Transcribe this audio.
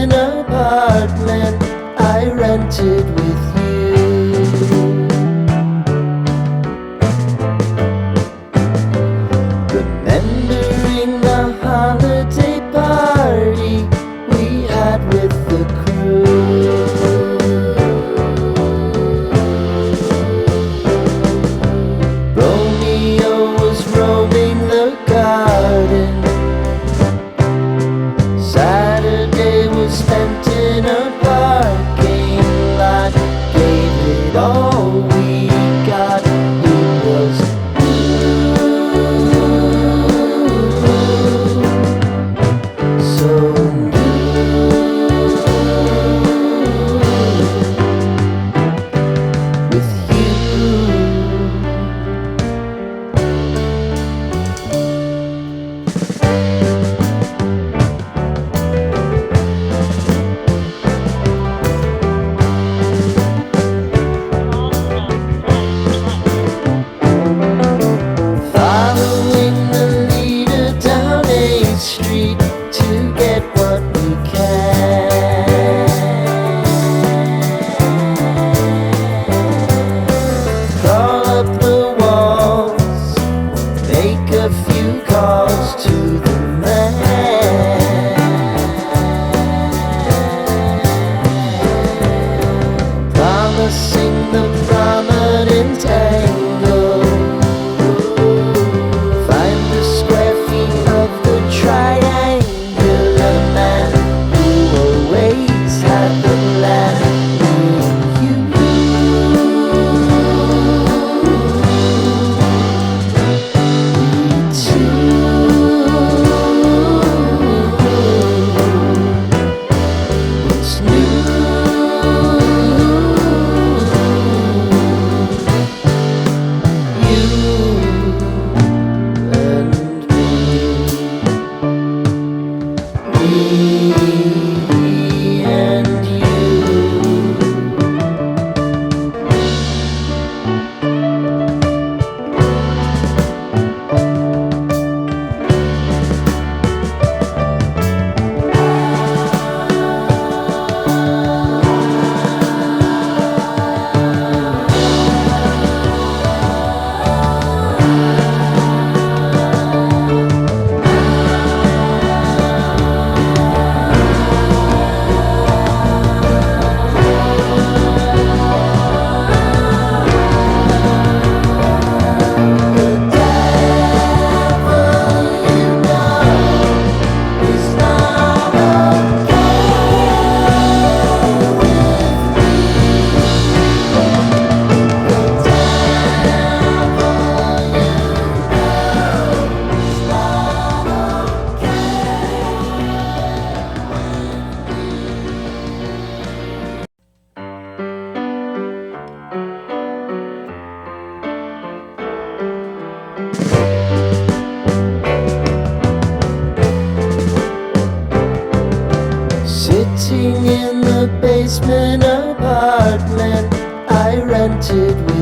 basement apartment I rented with you. Remembering the holiday party we had with the crew. Romeo was roaming the garden. Saturday was spent in a parking lot. Gave it all we got. It was so with you. Following the leader down 8th Street to get what we can. Crawl up the walls, make a few calls to the man. Promising the prominent angle. Find the square feet of the triangular man who always had the plan. You what's new? Me and you. Sitting in the basement apartment I rented with